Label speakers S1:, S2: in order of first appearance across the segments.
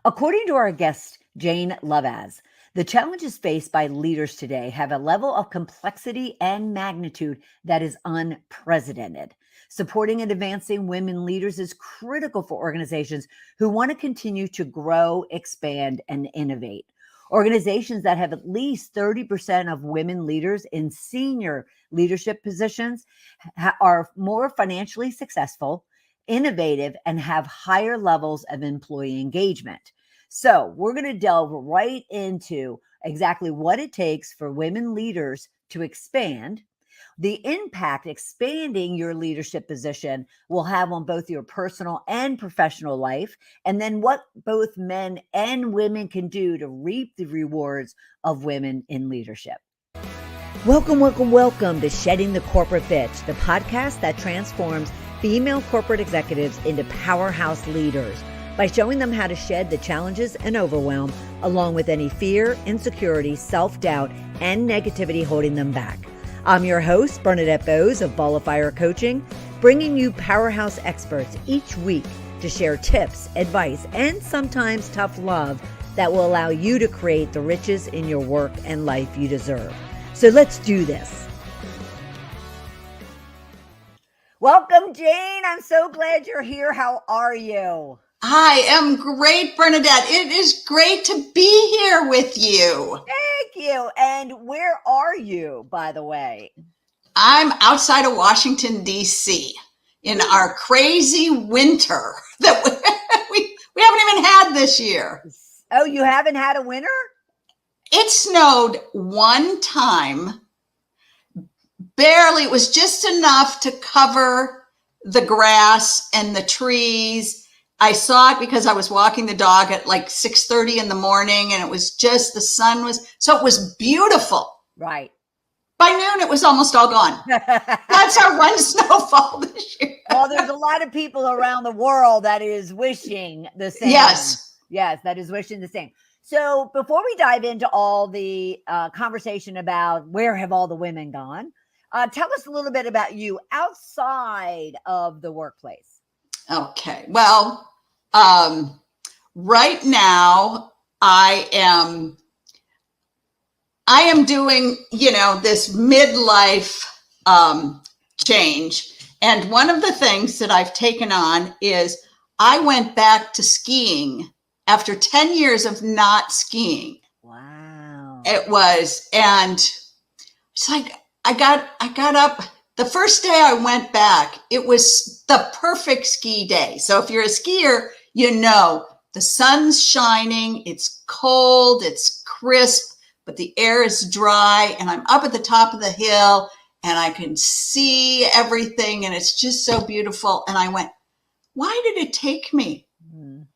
S1: According to our guest, Jane Lovas, the challenges faced by leaders today have a level of complexity and magnitude that is unprecedented. Supporting and advancing women leaders is critical for organizations who want to continue to grow, expand, and innovate. Organizations that have at least 30% of women leaders in senior leadership positions are more financially successful, innovative, and have higher levels of employee engagement. So, we're going to delve right into exactly what it takes for women leaders to expand, the impact expanding your leadership position will have on both your personal and professional life, and then what both men and women can do to reap the rewards of women in leadership. Welcome, welcome, welcome to Shedding the Corporate Bitch, the podcast that transforms female corporate executives into powerhouse leaders by showing them how to shed the challenges and overwhelm, along with any fear, insecurity, self-doubt, and negativity holding them back. I'm your host, Bernadette Bose of Ball of Fire Coaching, bringing you powerhouse experts each week to share tips, advice, and sometimes tough love that will allow you to create the riches in your work and life you deserve. So let's do this. Welcome, Jane. I'm so glad you're here. How are you?
S2: I am great, Bernadette. It is great to be here with you.
S1: Thank you. And where are you, by the way?
S2: I'm outside of Washington, D.C. in our crazy winter that we haven't even had this year.
S1: Oh, you haven't had a winter?
S2: It snowed one time. Barely. It was just enough to cover the grass and the trees. I saw it because I was walking the dog at like 6:30 in the morning, and it was just, the sun was, so it was beautiful.
S1: Right.
S2: By noon, it was almost all gone. That's our one snowfall this year.
S1: Well, there's a lot of people around the world that is wishing the same.
S2: Yes.
S1: Yes, that is wishing the same. So before we dive into all the conversation about where have all the women gone, tell us a little bit about you outside of the workplace.
S2: Okay. Well, right now I am doing, this midlife change. And one of the things that I've taken on is I went back to skiing after 10 years of not skiing.
S1: Wow.
S2: It was, and it's like, I got up. The first day I went back, it was the perfect ski day. So if you're a skier, the sun's shining, it's cold, it's crisp, but the air is dry, and I'm up at the top of the hill and I can see everything, and it's just so beautiful. And I went, why did it take me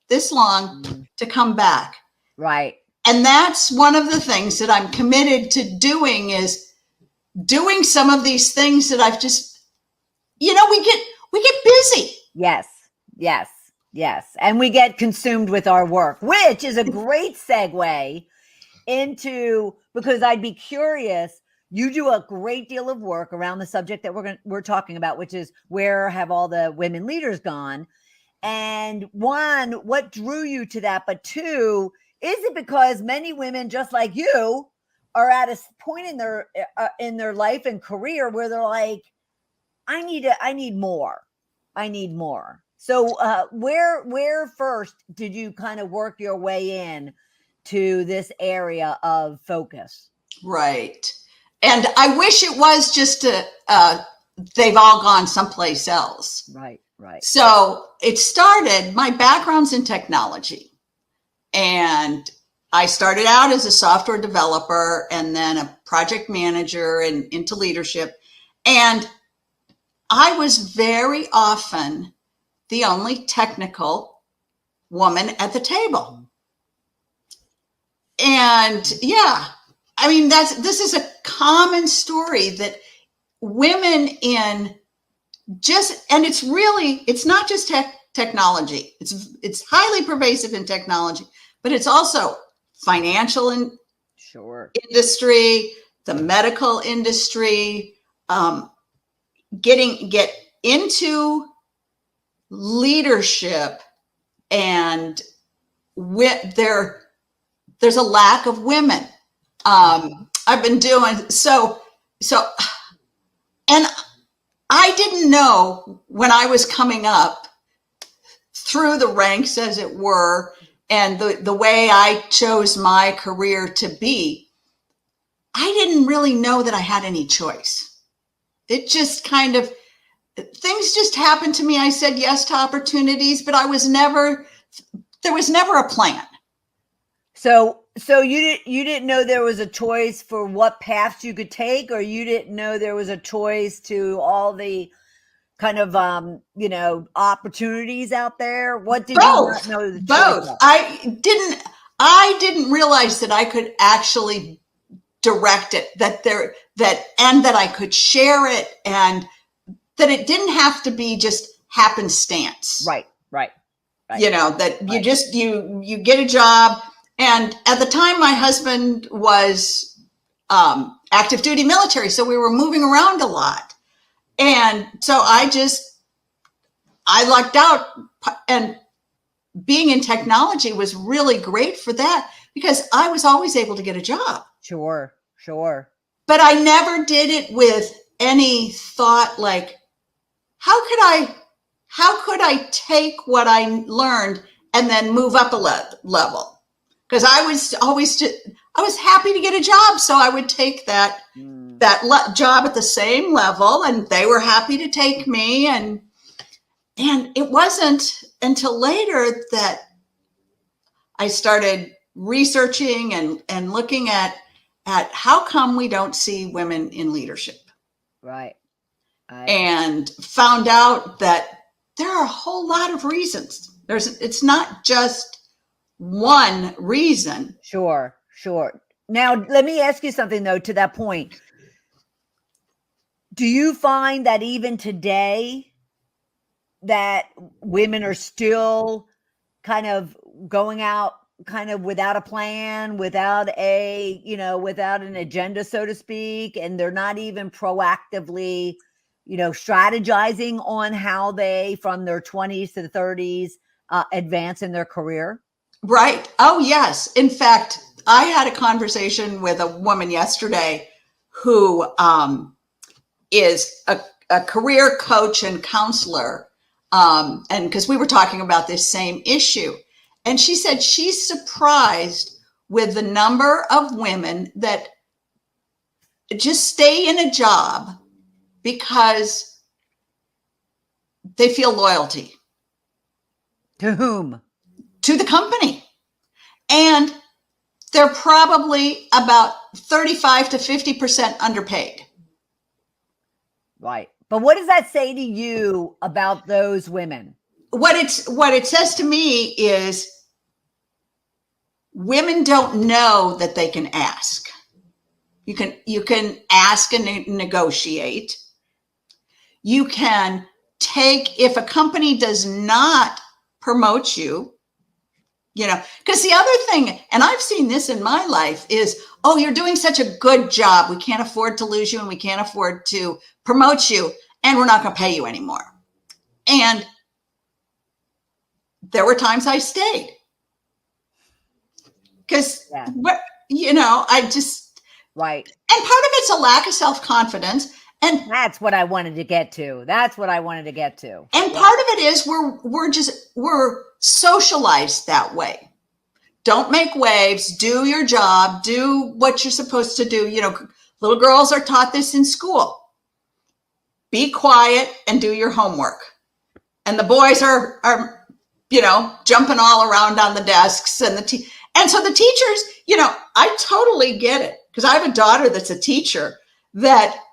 S2: this long to come back?
S1: Right.
S2: And that's one of the things that I'm committed to doing, is doing some of these things that I've just, we get busy.
S1: Yes. And we get consumed with our work, which is a great segue into, because I'd be curious, you do a great deal of work around the subject that we're talking about, which is where have all the women leaders gone? And one, what drew you to that? But two, is it because many women just like you are at a point in their life and career where they're like, I need more. So where first did you kind of work your way in to this area of focus?
S2: Right. And I wish it was just they've all gone someplace else.
S1: Right.
S2: So it started, my background's in technology, and I started out as a software developer and then a project manager and into leadership. And I was very often the only technical woman at the table. And this is a common story that women and it's not just technology. It's highly pervasive in technology, but it's also financial industry, the medical industry, get into leadership and there's a lack of women. I've been doing so, and I didn't know when I was coming up through the ranks, as it were, and the way I chose my career to be, I didn't really know that I had any choice. It just kind of, things just happened to me. I said yes to opportunities, but there was never a plan.
S1: So you didn't know there was a choice for what paths you could take, or you didn't know there was a choice to all the kind of opportunities out there? What did you not know the choice of?
S2: I didn't realize that I could actually direct it, and that I could share it, and that it didn't have to be just happenstance.
S1: Right.
S2: That you just, you get a job. And at the time, my husband was active duty military, so we were moving around a lot. And so I lucked out, and being in technology was really great for that because I was always able to get a job.
S1: Sure.
S2: But I never did it with any thought like, how could I take what I learned and then move up a level? Because I was happy to get a job, so I would take that job at the same level, and they were happy to take me. And it wasn't until later that I started researching and looking at how come we don't see women in leadership.
S1: Right.
S2: And found out that there are a whole lot of reasons. It's not just one reason.
S1: Sure. Now, let me ask you something, though, to that point. Do you find that even today that women are still kind of going out kind of without a plan, without an agenda, so to speak, and they're not even proactively, strategizing on how they, from their 20s to the 30s, advance in their career?
S2: Right. Oh, yes. In fact, I had a conversation with a woman yesterday who is a career coach and counselor. And because we were talking about this same issue. And she said she's surprised with the number of women that just stay in a job because they feel loyalty.
S1: To whom?
S2: To the company. And they're probably about 35 to 50% underpaid.
S1: Right. But what does that say to you about those women?
S2: What it says to me is women don't know that they can ask. You can ask and negotiate. You can take, if a company does not promote you, because the other thing, and I've seen this in my life, is, oh, you're doing such a good job. We can't afford to lose you, and we can't afford to promote you, and we're not going to pay you anymore. And there were times I stayed because, I just,
S1: right.
S2: And part of it's a lack of self-confidence. And
S1: that's what I wanted to get to. And part of
S2: it is we're socialized that way. Don't make waves, do your job, do what you're supposed to do. Little girls are taught this in school. Be quiet and do your homework. And the boys are jumping all around on the desks, and so the teachers, I totally get it, because I have a daughter that's a teacher, that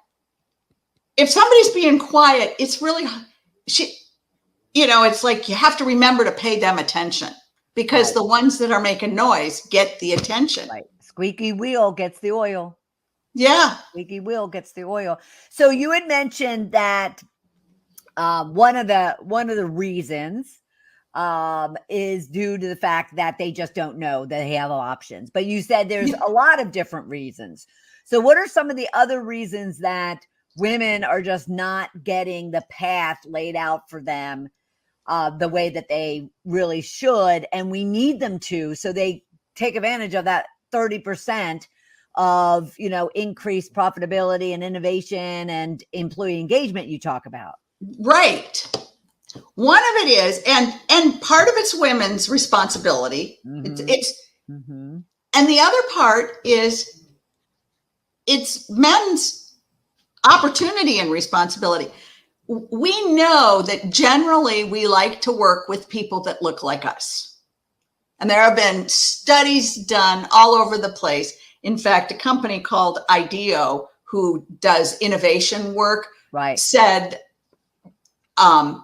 S2: if somebody's being quiet, it's really, it's like you have to remember to pay them attention, because the ones that are making noise get the attention.
S1: Right. Squeaky wheel gets the oil.
S2: Yeah.
S1: Squeaky wheel gets the oil. So you had mentioned that one of the reasons is due to the fact that they just don't know that they have options. But you said there's a lot of different reasons. So what are some of the other reasons that women are just not getting the path laid out for them the way that they really should, and we need them to, so they take advantage of that 30% of, increased profitability and innovation and employee engagement you talk about.
S2: Right. One of it is, and part of it's women's responsibility.
S1: Mm-hmm.
S2: Mm-hmm. And the other part is it's men's opportunity and responsibility. We know that generally we like to work with people that look like us. And there have been studies done all over the place. In fact, a company called IDEO, who does innovation work, said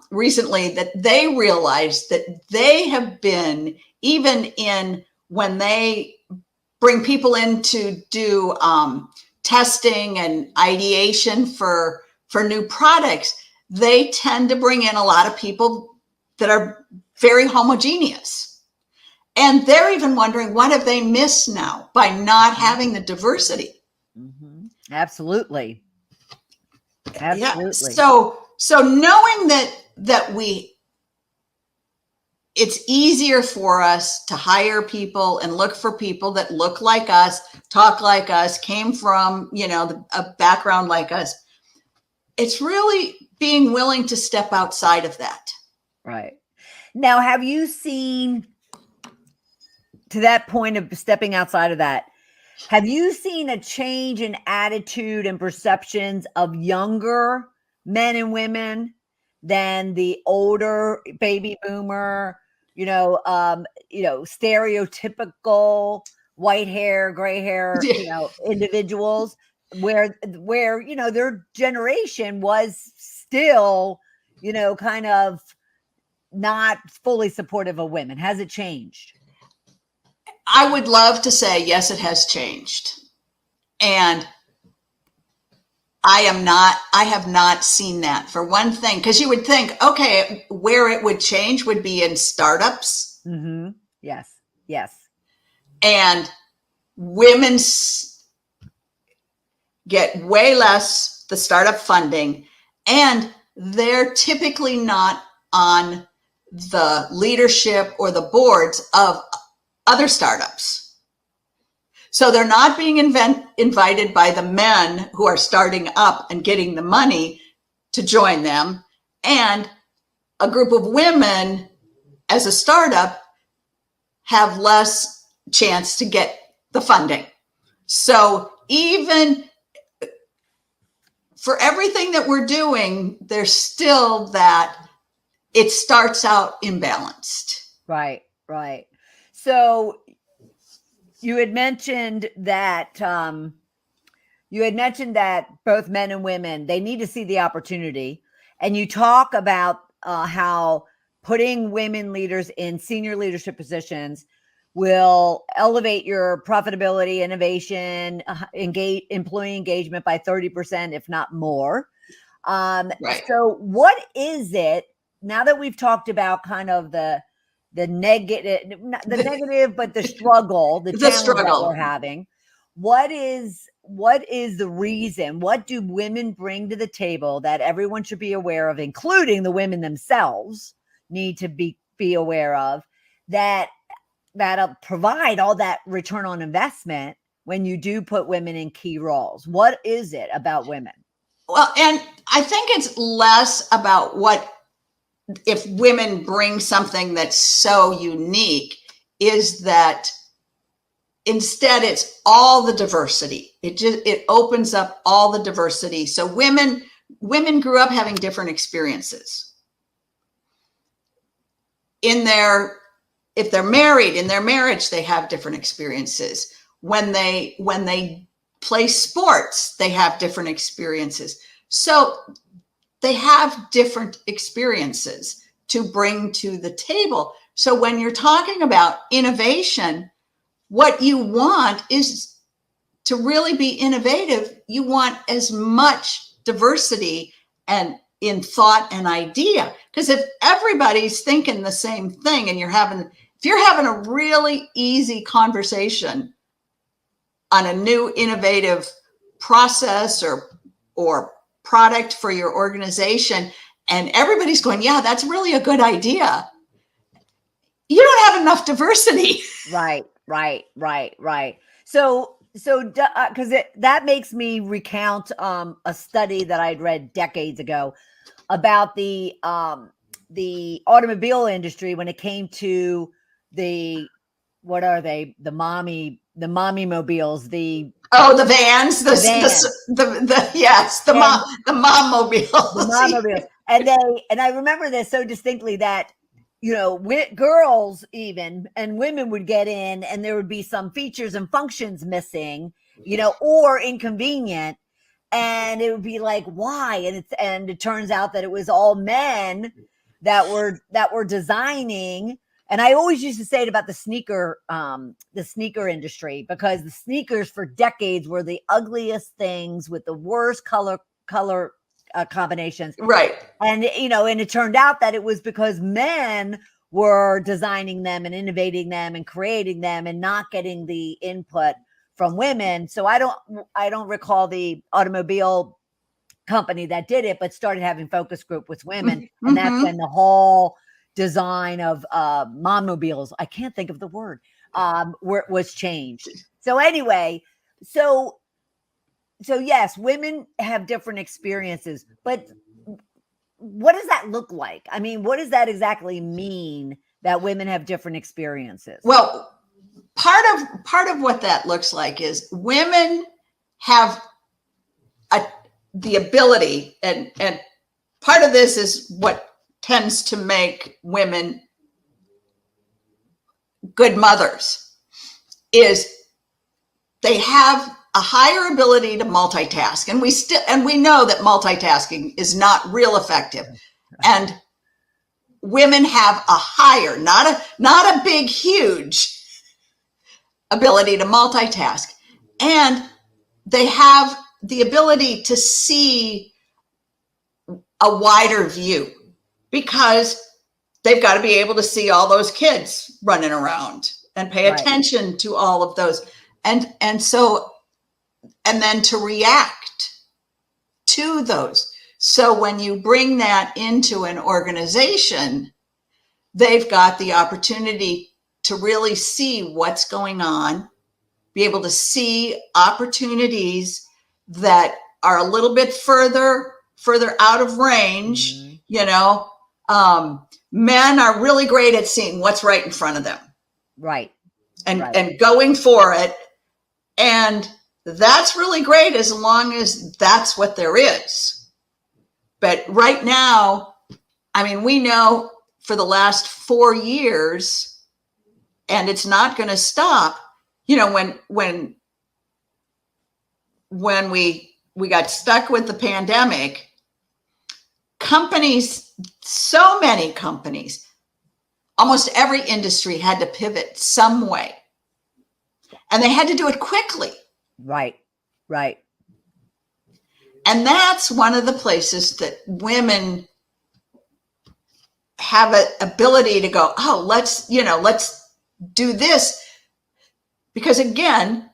S2: recently that they realized that they have been, even in when they bring people in to do testing and ideation for new products, they tend to bring in a lot of people that are very homogeneous. And they're even wondering, what have they missed now by not having the diversity?
S1: Mm-hmm. Absolutely. Absolutely.
S2: Yeah. So knowing that it's easier for us to hire people and look for people that look like us, talk like us, came from, a background like us. It's really being willing to step outside of that.
S1: Right. Now, have you seen, to that point of stepping outside of that, have you seen a change in attitude and perceptions of younger men and women than the older baby boomer, stereotypical white hair, gray hair, individuals where, their generation was still, kind of not fully supportive of women? Has it changed?
S2: I would love to say, yes, it has changed. And I have not seen that, for one thing, because you would think, okay, where it would change would be in startups.
S1: Mm-hmm. Yes. Yes.
S2: And women get way less the startup funding, and they're typically not on the leadership or the boards of other startups. So they're not being invited by the men who are starting up and getting the money to join them. And a group of women as a startup have less chance to get the funding. So even for everything that we're doing, there's still that it starts out imbalanced.
S1: Right, right. So you had mentioned that both men and women, they need to see the opportunity. And you talk about how putting women leaders in senior leadership positions will elevate your profitability, innovation, employee engagement by 30%, if not more.
S2: Right.
S1: So what is it, now that we've talked about kind of the negative, not the negative, but the struggle, the challenge that we're having, what is the reason? What do women bring to the table that everyone should be aware of, including the women themselves need to be aware of, that'll provide all that return on investment when you do put women in key roles? What is it about women?
S2: Well, and I think it's less about if women bring something that's so unique, is that instead it's all the diversity. It opens up all the diversity. So women grew up having different experiences. If they're married, in their marriage, they have different experiences. When they play sports, they have different experiences. So they have different experiences to bring to the table. So when you're talking about innovation, what you want is to really be innovative. You want as much diversity and in thought and idea. Because if everybody's thinking the same thing, and if you're having a really easy conversation on a new innovative process or product for your organization, and everybody's going, yeah, that's really a good idea. You don't have enough diversity.
S1: Right. So because that makes me recount a study that I'd read decades ago about the automobile industry when it came to the what are they the mommy mobiles the
S2: the vans,
S1: vans
S2: yes, the
S1: and
S2: mom mobiles.
S1: the mom mobiles and I remember this so distinctly that girls even and women would get in and there would be some features and functions missing or inconvenient. And it would be like, why? And it turns out that it was all men that were designing. And I always used to say it about the sneaker industry, because the sneakers for decades were the ugliest things with the worst color combinations.
S2: Right.
S1: And and it turned out that it was because men were designing them and innovating them and creating them and not getting the input from women. So I don't recall the automobile company that did it, but started having focus group with women. And that's when the whole design of mom mobiles, I can't think of the word, was changed. So anyway, so yes, women have different experiences, but what does that look like? I mean, what does that exactly mean that women have different experiences?
S2: Well, part of what that looks like is women have the ability, and part of this is what tends to make women good mothers, is they have a higher ability to multitask, and we know that multitasking is not real effective, and women have a higher, not a big, huge ability to multitask, and they have the ability to see a wider view because they've got to be able to see all those kids running around and pay attention to all of those, and then to react to those. So when you bring that into an organization, they've got the opportunity to really see what's going on, be able to see opportunities that are a little bit further out of range. Men are really great at seeing what's right in front of them.
S1: Right.
S2: And going for it. And that's really great as long as that's what there is. But right now, I mean, we know for the last 4 years, and it's not going to stop, when we got stuck with the pandemic, so many companies, almost every industry had to pivot some way. And they had to do it quickly.
S1: Right.
S2: And that's one of the places that women have an ability to go, oh, let's do this. Because again,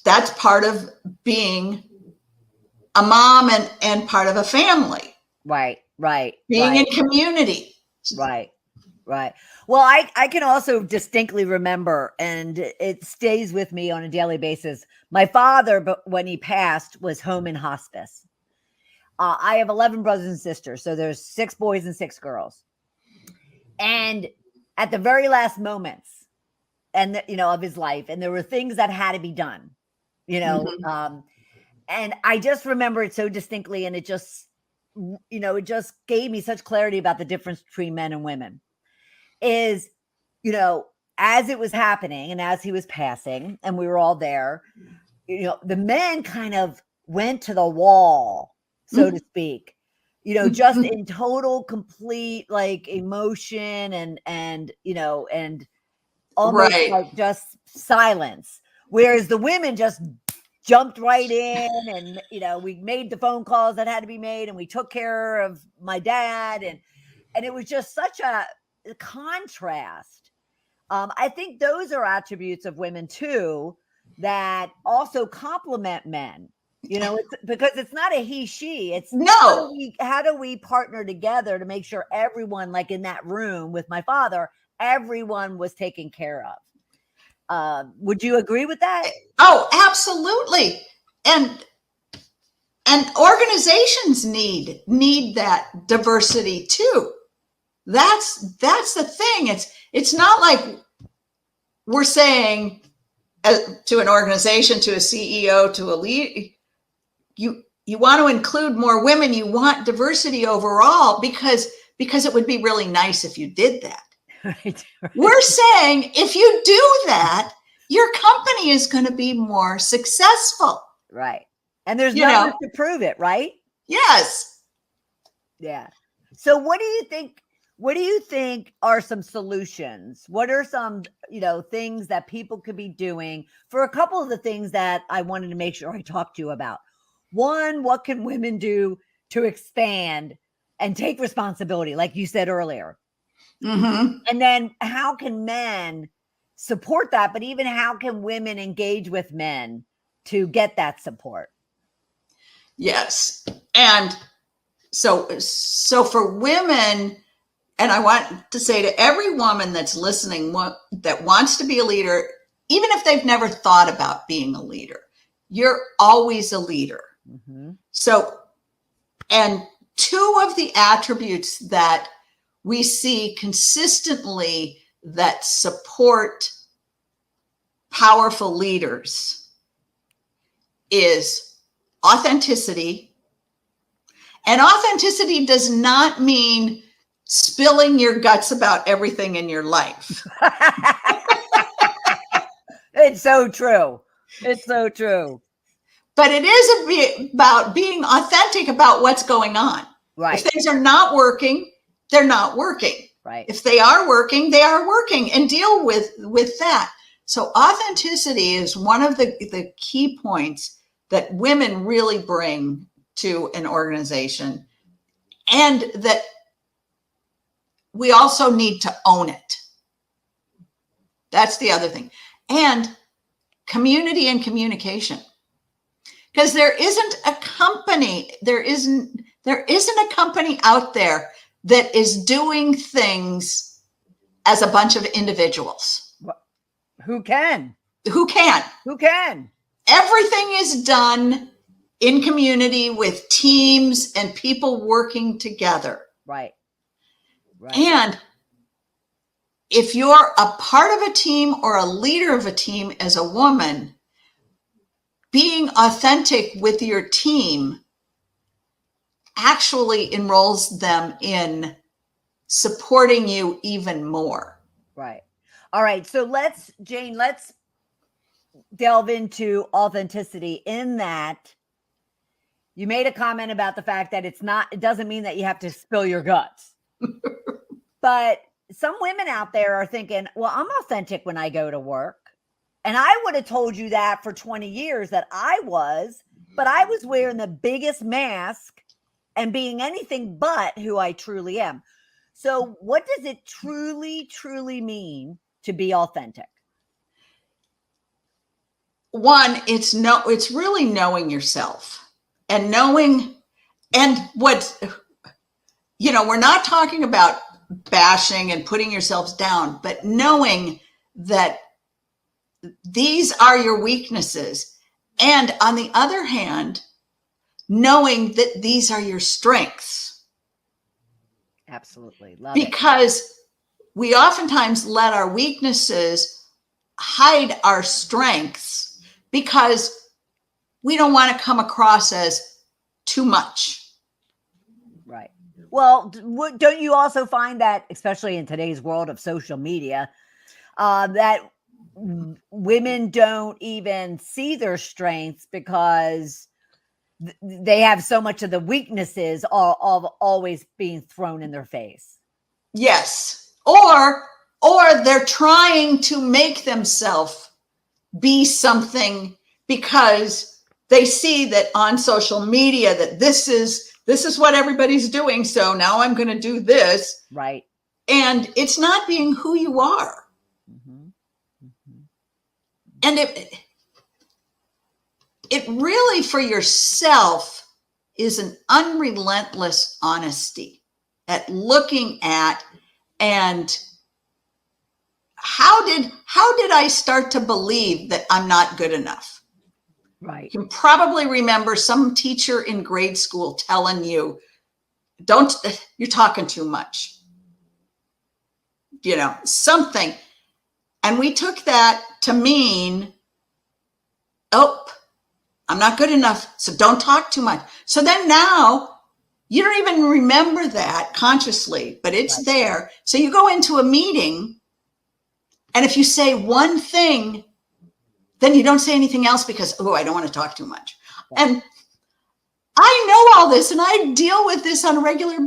S2: that's part of being a mom and part of a family.
S1: Right.
S2: Being in community.
S1: Right. Well, I can also distinctly remember, and it stays with me on a daily basis. My father, but when he passed, was home in hospice. I have 11 brothers and sisters, so there's 6 boys and 6 girls. And at the very last moments, and of his life, and there were things that had to be done, and I just remember it so distinctly, and it just gave me such clarity about the difference between men and women. Is, as it was happening and as he was passing and we were all there, the men kind of went to the wall, so to speak, just in total, complete, like, emotion and almost like just silence. Whereas the women just jumped right in and, we made the phone calls that had to be made and we took care of my dad. And it was just such a contrast. I think those are attributes of women too that also complement men. It's because it's not a he, she. It's
S2: No.
S1: how do we partner together to make sure everyone, like in that room with my father, everyone was taken care of. Would you agree with that?
S2: Oh, absolutely. And organizations need that diversity too. That's the thing. It's not like we're saying to an organization, to a CEO, to a lead, you want to include more women, you want diversity overall, because it would be really nice if you did that.
S1: Right.
S2: We're saying if you do that, your company is going to be more successful.
S1: Right. And there's numbers to prove it, right?
S2: Yes.
S1: Yeah. So what do you think? What do you think are some solutions? What are some, things that people could be doing for a couple of the things that I wanted to make sure I talked to you about? One, what can women do to expand and take responsibility, like you said earlier?
S2: Mm-hmm.
S1: And then how can men support that? But even how can women engage with men to get that support?
S2: Yes. And so for women, and I want to say to every woman that's listening that wants to be a leader, even if they've never thought about being a leader, you're always a leader.
S1: Mm-hmm.
S2: So, and two of the attributes that we see consistently that support powerful leaders is authenticity. And authenticity does not mean spilling your guts about everything in your life.
S1: It's so true. It's so true.
S2: But it is about being authentic about what's going on.
S1: Right.
S2: If things are not working, they're not working.
S1: Right.
S2: If they are working, they are working, and deal with that. So authenticity is one of the key points that women really bring to an organization, and that we also need to own it. That's the other thing. And community and communication. Because there isn't a company a company out there that is doing things as a bunch of individuals.
S1: Who can?
S2: Everything is done in community with teams and people working together.
S1: Right.
S2: And if you're a part of a team or a leader of a team as a woman, being authentic with your team actually enrolls them in supporting you even more.
S1: Right. All right. So let's delve into authenticity in that you made a comment about the fact that it doesn't mean that you have to spill your guts. But some women out there are thinking, well, I'm authentic when I go to work. And I would have told you that for 20 years that I was, but I was wearing the biggest mask and being anything but who I truly am. So what does it truly, truly mean to be authentic?
S2: One, it's really knowing yourself and knowing, and we're not talking about bashing and putting yourselves down, but knowing that these are your weaknesses. And on the other hand, knowing that these are your strengths.
S1: Absolutely. Love
S2: it. Because we oftentimes let our weaknesses hide our strengths because we don't want to come across as too much.
S1: Right. Well, don't you also find that, especially in today's world of social media, that women don't even see their strengths because they have so much of the weaknesses of always being thrown in their face?
S2: Yes. Or they're trying to make themselves be something because they see that on social media that this is what everybody's doing. So now I'm going to do this.
S1: Right.
S2: And it's not being who you are. Mm-hmm. Mm-hmm. And it really for yourself is an unrelentless honesty at looking at, and how did I start to believe that I'm not good enough?
S1: Right.
S2: You can probably remember some teacher in grade school telling you, you're talking too much, something. And we took that to mean, oh, I'm not good enough, so don't talk too much. So then now you don't even remember that consciously, but it's
S1: Right.
S2: there. So you go into a meeting, and if you say one thing, then you don't say anything else because, I don't want to talk too much. Right. And I know all this, and I deal with this on a regular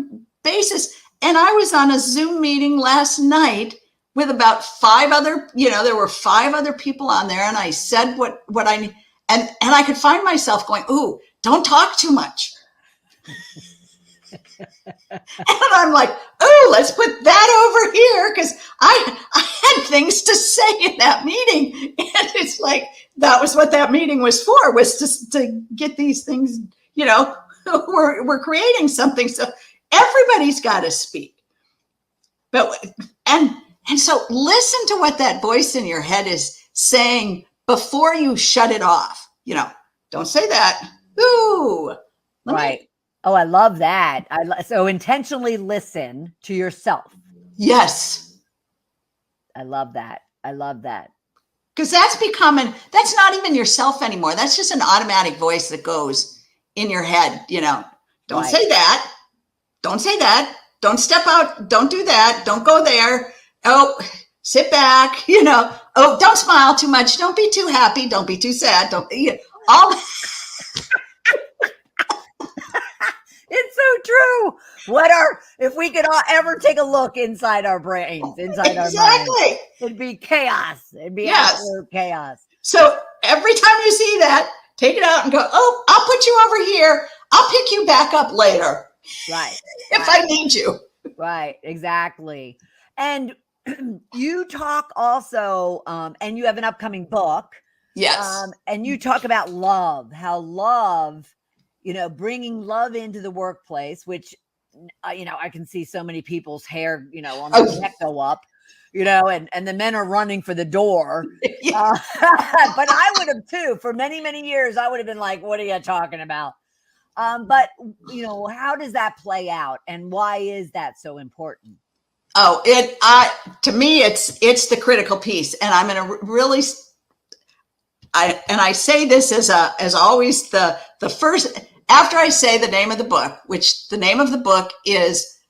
S2: basis. And I was on a Zoom meeting last night with about 5 other, there were 5 other people on there, and I said what I, and I could find myself going, ooh, don't talk too much. And I'm like, oh, let's put that over here, because I had things to say in that meeting. And it's like, that was what that meeting was for, was just to get these things, we're creating something. So everybody's got to speak. But, and so listen to what that voice in your head is saying before you shut it off. Don't say that. Ooh.
S1: Right. Oh, I love that. So intentionally listen to yourself.
S2: Yes.
S1: I love that.
S2: Because that's not even yourself anymore. That's just an automatic voice that goes in your head. Don't say that. Don't say that. Don't step out. Don't do that. Don't go there. Oh, sit back. Oh, don't smile too much. Don't be too happy. Don't be too sad. All.
S1: It's so true. If we could all ever take a look inside our brains, inside our minds, it'd be chaos. It'd be absolute chaos.
S2: So every time you see that, take it out and go, oh, I'll put you over here. I'll pick you back up later.
S1: Right.
S2: If I need you.
S1: Right. Exactly. And you talk also, and you have an upcoming book.
S2: Yes.
S1: And you talk about love, how love, bringing love into the workplace, which, I can see so many people's hair, on their neck go up, and the men are running for the door. But I would have too, for many, many years, I would have been like, what are you talking about? But, how does that play out, and why is that so important?
S2: Oh, to me, it's the critical piece. And I'm going to really, I say this as always, the first, after I say the name of the book, which the name of the book is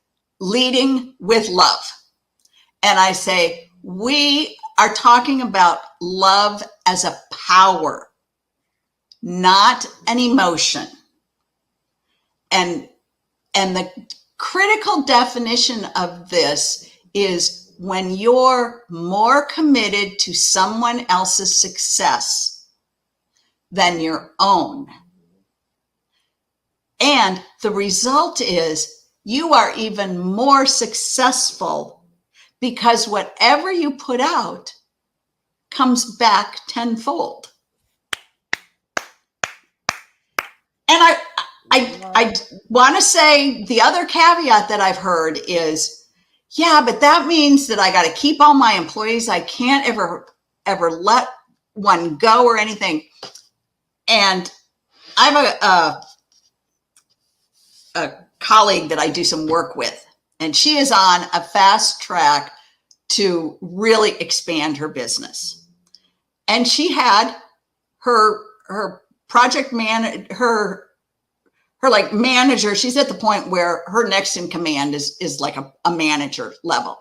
S2: Leading with Love. And I say, we are talking about love as a power, not an emotion. And the critical definition of this is when you're more committed to someone else's success than your own. And the result is you are even more successful because whatever you put out comes back tenfold. And I want to say the other caveat that I've heard is, yeah, but that means that I got to keep all my employees. I can't ever let one go or anything. And I have a colleague that I do some work with, and she is on a fast track to really expand her business. And she had her project her like manager. She's at the point where her next in command is like a manager level.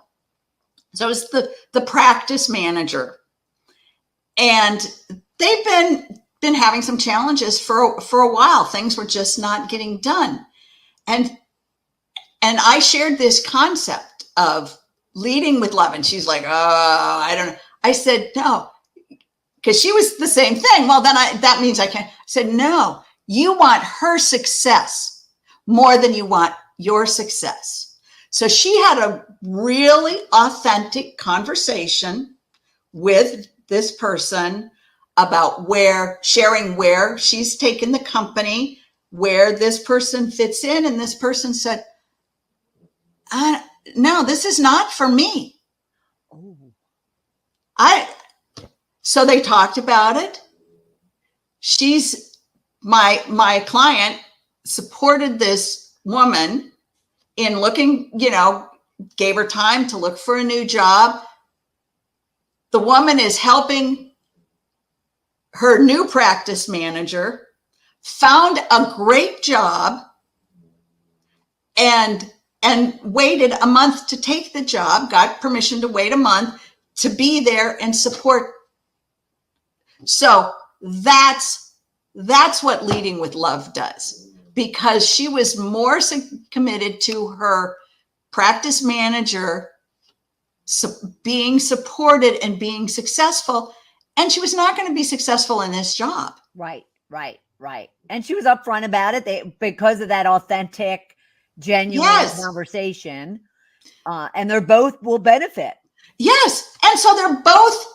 S2: So it's the practice manager. And they've been having some challenges for a while. Things were just not getting done. And I shared this concept of leading with love. And she's like, oh, I don't know. I said, no, because she was the same thing. Well, then that means I can't. I said, no, you want her success more than you want your success. So she had a really authentic conversation with this person about sharing where she's taken the company, where this person fits in. And this person said, no, this is not for me.
S1: Oh.
S2: So they talked about it. My client supported this woman in looking, gave her time to look for a new job. The woman is helping her new practice manager, found a great job, and waited a month to take the job, got permission to wait a month to be there and support. So that's what Leading with Love does, because she was more committed to her practice manager being supported and being successful. And she was not going to be successful in this job.
S1: Right. And she was upfront about it because of that authentic, genuine conversation. And they're both will benefit.
S2: Yes. And so they're both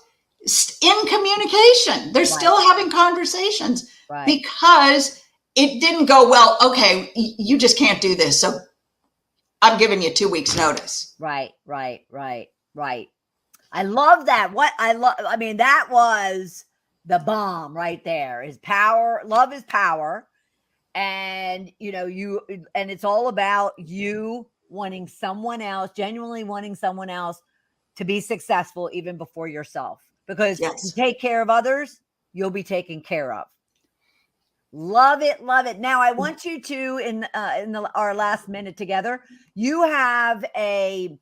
S2: in communication. They're still having conversations because it didn't go, well, okay, you just can't do this. So I'm giving you 2 weeks notice.
S1: Right. I love that. That was the bomb right there. Is power. Love is power. And, and it's all about you wanting someone else, genuinely wanting someone else to be successful even before yourself, because you take care of others, you'll be taken care of. Love it. Now I want you to, in our last minute together, you have a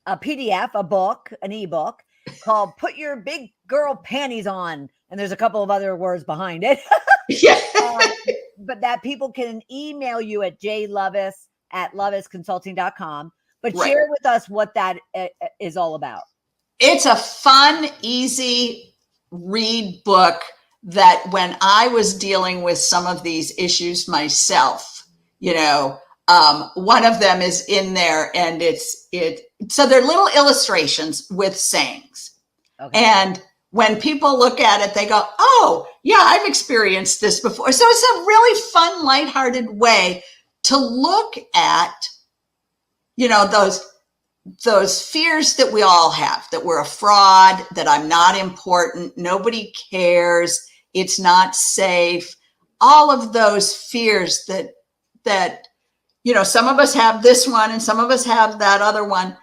S1: PDF, a book, an ebook called Put Your Big Girl Panties On. And there's a couple of other words behind it. But that people can email you at jlovis@lovasconsulting.com. But share with us what that is all about.
S2: It's a fun, easy read book that when I was dealing with some of these issues myself, one of them is in there, and so they're little illustrations with sayings. Okay. And when people look at it, they go, oh, yeah, I've experienced this before. So it's a really fun, lighthearted way to look at, those fears that we all have, that we're a fraud, that I'm not important, nobody cares, it's not safe. All of those fears that some of us have this one and some of us have that other one.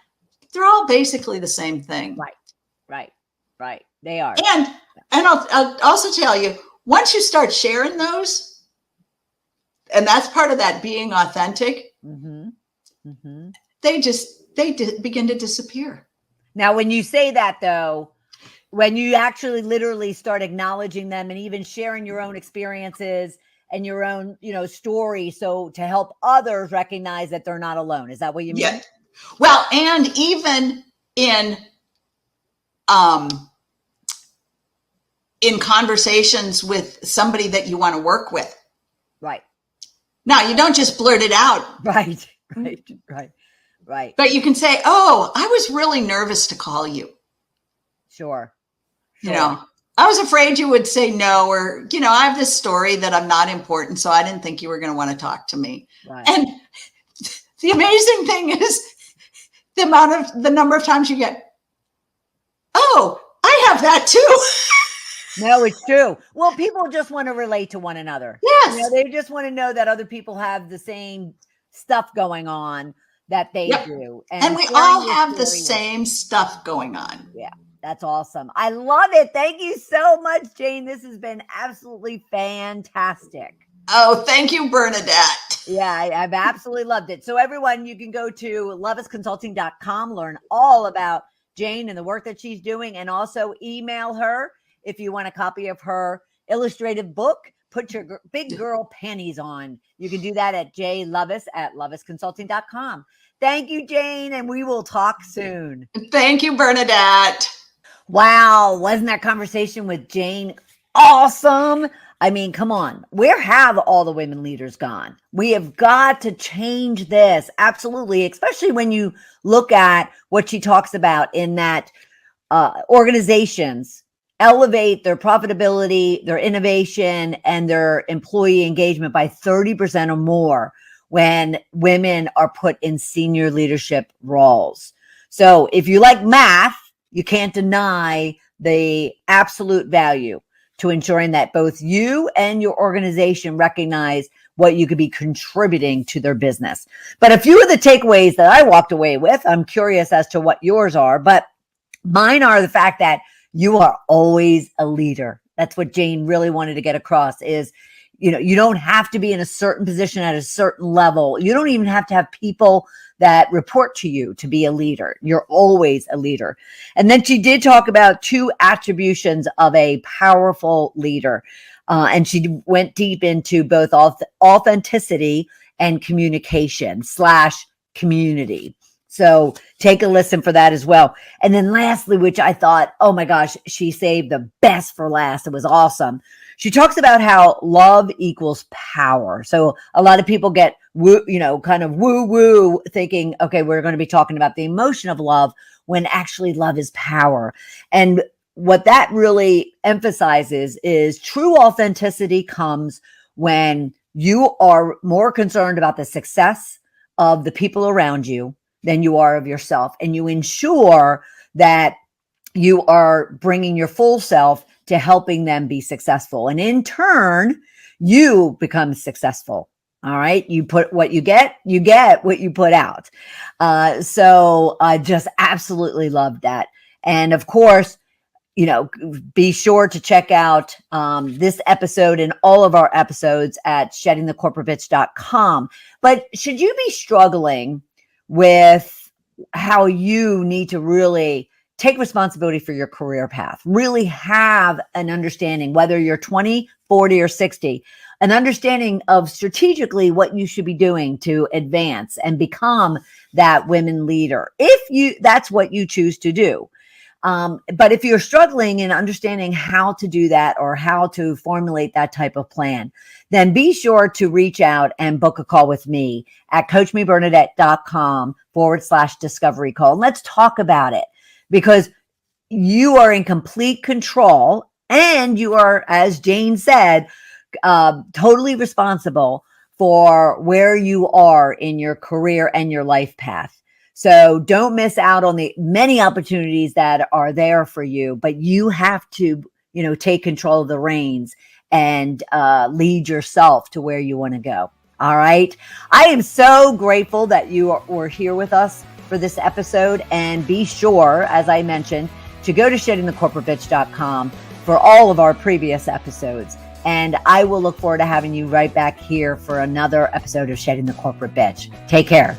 S2: They're all basically the same thing.
S1: Right. They are.
S2: And I'll also tell you, once you start sharing those, and that's part of that being authentic, they begin to disappear.
S1: Now, when you say that, though, when you actually literally start acknowledging them and even sharing your own experiences and your own, story, so to help others recognize that they're not alone. Is that what you mean?
S2: Yeah. Well, and even in conversations with somebody that you want to work with.
S1: Right.
S2: Now, you don't just blurt it out.
S1: Right.
S2: But you can say, oh, I was really nervous to call you.
S1: Sure.
S2: I was afraid you would say no, or, I have this story that I'm not important, so I didn't think you were going to want to talk to me. Right. And the amazing thing is the number of times you get, oh, I have that too.
S1: No, it's true. Well, people just want to relate to one another.
S2: Yes.
S1: They just want to know that other people have the same stuff going on that they do.
S2: And we all have the same stuff going on.
S1: Yeah. That's awesome. I love it. Thank you so much, Jane. This has been absolutely fantastic.
S2: Oh, thank you, Bernadette.
S1: Yeah, I've absolutely loved it. So everyone, you can go to lovasconsulting.com, learn all about Jane and the work that she's doing, and also email her if you want a copy of her illustrated book, Put Your Big Girl Panties On. You can do that at jlovis@lovasconsulting.com. Thank you, Jane, and we will talk soon.
S2: Thank you, Bernadette.
S1: Wow, wasn't that conversation with Jane awesome? I mean, come on. Where have all the women leaders gone? We have got to change this. Absolutely. Especially when you look at what she talks about in that organizations elevate their profitability, their innovation, and their employee engagement by 30% or more when women are put in senior leadership roles. So if you like math, you can't deny the absolute value to ensuring that both you and your organization recognize what you could be contributing to their business. But a few of the takeaways that I walked away with, I'm curious as to what yours are, but mine are the fact that you are always a leader. That's what Jane really wanted to get across is, you don't have to be in a certain position at a certain level. You don't even have to have people that report to you to be a leader. You're always a leader. And then she did talk about 2 attributions of a powerful leader. And she went deep into both authenticity and communication / community. So take a listen for that as well. And then lastly, which I thought, oh my gosh, she saved the best for last. It was awesome. She talks about how love equals power. So a lot of people get kind of woo thinking, okay, we're going to be talking about the emotion of love when actually love is power. And what that really emphasizes is true authenticity comes when you are more concerned about the success of the people around you than you are of yourself. And you ensure that you are bringing your full self to helping them be successful. And in turn, you become successful. All right. You put what you get what you put out. So I just absolutely loved that. And of course, be sure to check out this episode and all of our episodes at sheddingthecorporatebitch.com. But should you be struggling with how you need to really take responsibility for your career path, really have an understanding, whether you're 20, 40, or 60, an understanding of strategically what you should be doing to advance and become that women leader, if that's what you choose to do. But if you're struggling in understanding how to do that or how to formulate that type of plan, then be sure to reach out and book a call with me at coachmebernadette.com/discovery call. And let's talk about it, because you are in complete control and you are, as Jane said, totally responsible for where you are in your career and your life path. So don't miss out on the many opportunities that are there for you, but you have to, take control of the reins and lead yourself to where you want to go. All right. I am so grateful that you were here with us for this episode, and be sure, as I mentioned, to go to sheddingthecorporatebitch.com for all of our previous episodes. And I will look forward to having you right back here for another episode of Shedding the Corporate Bitch. Take care.